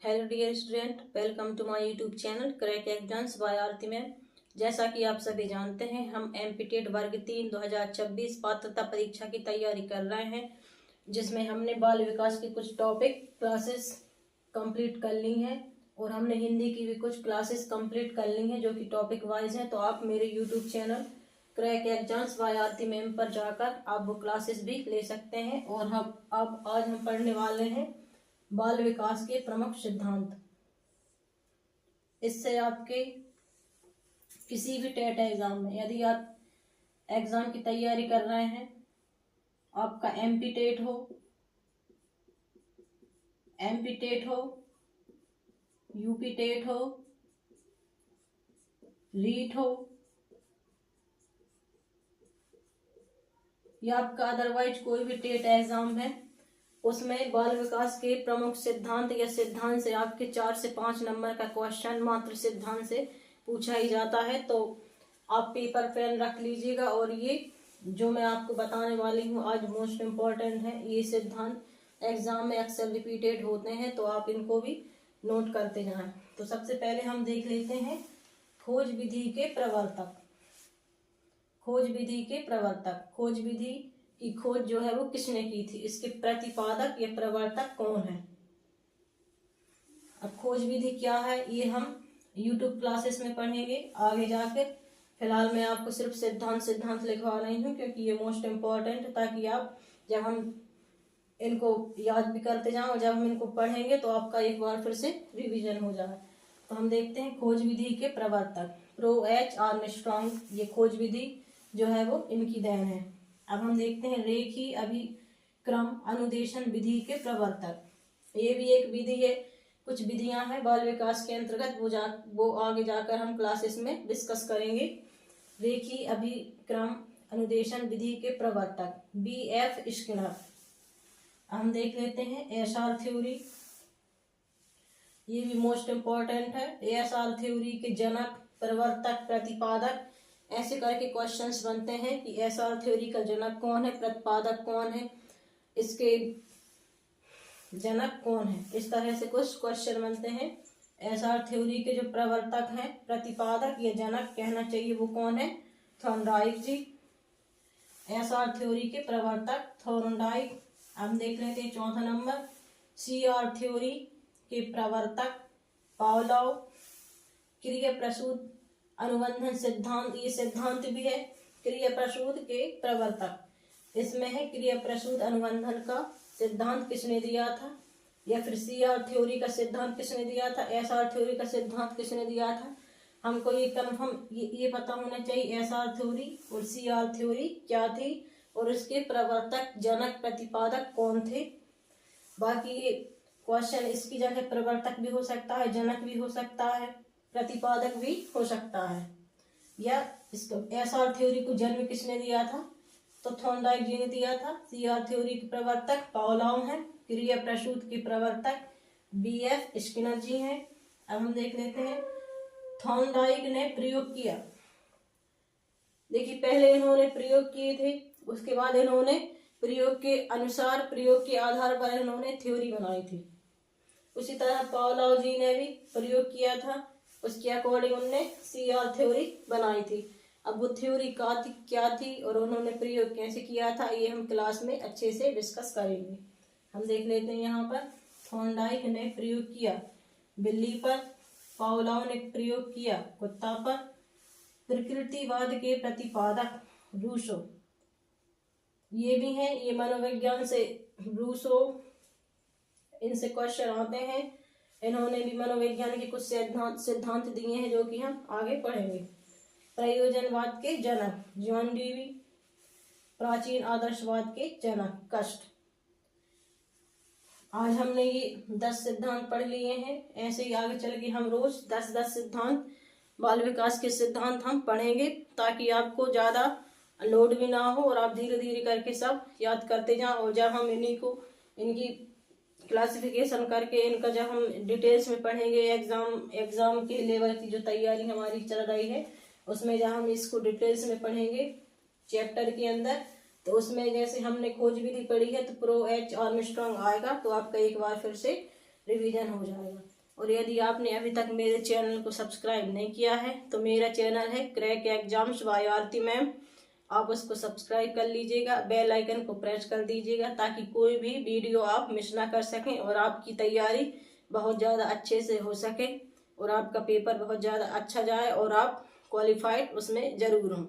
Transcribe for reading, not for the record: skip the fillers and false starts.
Hello dear student, welcome to my YouTube channel crack exams by Aarti ma'am. जैसा कि आप सभी जानते हैं, हम एमपीटेट वर्ग 3 2026 पात्रता परीक्षा की तैयारी कर रहे हैं, जिसमें हमने बाल विकास के कुछ टॉपिक क्लासेस कंप्लीट कर ली हैं और हमने हिंदी की भी कुछ क्लासेस कंप्लीट कर ली हैं जो कि टॉपिक वाइज हैं। तो आप मेरे YouTube channel crack exams by Aarti ma'am पर जाकर आप वो क्लासेस भी ले सकते हैं। और हम अब आज हम पढ़ने वाले हैं बाल विकास के प्रमुख सिद्धांत। इससे आपके किसी भी टेट एग्जाम में, यदि आप एग्जाम की तैयारी कर रहे हैं, आपका एमपी टेट हो, यूपी टेट हो, रीट हो या आपका अदरवाइज कोई भी टेट एग्जाम है, उसमें बाल विकास के प्रमुख सिद्धांत या सिद्धांत से आपके 4 से 5 नंबर का क्वेश्चन मात्र सिद्धांत से पूछा ही जाता है। तो आप पेपर पेन रख लीजिएगा और ये जो मैं आपको बताने वाली हूँ आज मोस्ट इम्पॉर्टेंट है। ये सिद्धांत एग्जाम में अक्सर रिपीटेड होते हैं, तो आप इनको भी नोट करते जाएं। तो सबसे पहले हम देख लेते हैं खोज विधि के प्रवर्तक। खोज विधि के प्रवर्तक, खोज विधि की खोज जो है वो किसने की थी, इसके प्रतिपादक या प्रवर्तक कौन है। अब खोज विधि क्या है ये हम YouTube क्लासेस में पढ़ेंगे आगे जाकर। फिलहाल मैं आपको सिर्फ सिद्धांत लिखवा रही हूँ क्योंकि ये मोस्ट इम्पोर्टेंट है, ताकि आप जब हम इनको याद भी करते जाएं और जब हम इनको पढ़ेंगे तो आपका एक बार फिर से रिवीजन हो जाए। तो हम देखते हैं खोज विधि के प्रवर्तक। प्रो एच आर्मस्ट्रांग, ये खोज विधि जो है वो इनकी देन है। अब हम देखते हैं रेखीय अभिक्रम अनुदेशन विधि के प्रवर्तक। ये भी एक विधि है, कुछ विधियां हैं बाल विकास के अंतर्गत, वो आगे जाकर हम क्लासेस में डिस्कस करेंगे। रेखीय अभिक्रम अनुदेशन विधि के प्रवर्तक BF स्किनर। हम देख लेते हैं एसआर थ्योरी, ये भी मोस्ट इम्पोर्टेंट है। एसआर थ्योरी के जनक, प्रवर्तक, प्रतिपादक, ऐसे करके क्वेश्चंस बनते हैं कि एसआर थ्योरी का जनक कौन है, प्रतिपादक कौन है, इसके जनक कौन है, इस तरह से कुछ क्वेश्चन बनते हैं। एसआर थ्योरी के जो प्रवर्तक हैं, प्रतिपादक या जनक कहना चाहिए, वो कौन है, थॉर्नडाइक जी। एसआर थ्योरी के प्रवर्तक थॉर्नडाइक। हम देख लेते हैं चौथा नंबर सीआर थ्योरी के प्रवर्तक पावलोव। क्रिया प्रसूत अनुबंधन सिद्धांत, ये सिद्धांत भी है। क्रिया प्रसूत के प्रवर्तक इसमें है। क्रिया प्रसूत अनुबंधन का सिद्धांत किसने दिया था, या फिर सीआर थ्योरी का सिद्धांत किसने दिया था, एसआर थ्योरी का सिद्धांत किसने दिया था। हमको ये कन्फर्म ये पता होना चाहिए एसआर थ्योरी और सीआर थ्योरी क्या थी और इसके प्रवर्तक, जनक, प्रतिपादक कौन थे। बाकी ये क्वेश्चन इसकी जगह प्रवर्तक भी हो सकता है, जनक भी हो सकता है, प्रतिपादक भी हो सकता है। या इसको एसआर थ्योरी को जन्म किसने दिया था, तो थॉर्नडाइक जी ने दिया था। सीआर थ्योरी के प्रवर्तक पावलोव हैं। क्रिया प्रसूत के प्रवर्तक BF स्किनर जी हैं। अब हम देख लेते हैं थॉर्नडाइक ने प्रयोग किया। देखिए पहले इन्होंने प्रयोग किए थे, उसके बाद इन्होंने प्रयोग के अनुसार, प्रयोग के आधार पर इन्होंने थ्योरी बनाई थी। उसी तरह पावलोव जी ने भी प्रयोग किया था, उसके अकॉर्डिंग उन्होंने सीआर थ्योरी बनाई थी। अब वो थ्योरी क्या थी और उन्होंने प्रयोग कैसे किया था, ये हम क्लास में अच्छे से डिस्कस करेंगे। हम देख लेते हैं यहाँ पर थॉर्नडाइक ने प्रयोग किया बिल्ली पर, पावलोव ने प्रयोग किया कुत्ता पर। प्रकृतिवाद के प्रतिपादक रूसो, ये भी हैं, ये मनोविज्ञान से रूसो, इनसे क्वेश्चन आते हैं। इन्होंने भी मनोविज्ञान के कुछ सिद्धांत दिए हैं जो कि हम आगे पढ़ेंगे। प्रयोजनवाद के जनक जॉन डेवी। प्राचीन आदर्शवाद के जनक कस्ट। आज हमने ये 10 सिद्धांत पढ़ लिए हैं। ऐसे ही आगे चल के हम रोज 10-10 सिद्धांत, बाल विकास के सिद्धांत हम पढ़ेंगे, ताकि आपको ज्यादा लोड भी ना हो और आप धीरे धीरे करके सब याद करते जाएं। और जब हम इनकी क्लासिफिकेशन करके इनका जब हम डिटेल्स में पढ़ेंगे, एग्जाम के लेवल की जो तैयारी हमारी चल रही है उसमें जब हम इसको डिटेल्स में पढ़ेंगे चैप्टर के अंदर, तो उसमें जैसे हमने खोज विधि पढ़ी है तो प्रो एच आर्मस्ट्रांग आएगा, तो आपका एक बार फिर से रिवीजन हो जाएगा। और यदि आपने अभी तक मेरे चैनल को सब्सक्राइब नहीं किया है तो मेरा चैनल है crack exams by Aarti ma'am, आप उसको सब्सक्राइब कर लीजिएगा, बेल आइकन को प्रेस कर दीजिएगा ताकि कोई भी वीडियो आप मिस ना कर सकें और आपकी तैयारी बहुत ज़्यादा अच्छे से हो सके और आपका पेपर बहुत ज़्यादा अच्छा जाए और आप क्वालिफाइड उसमें ज़रूर हों।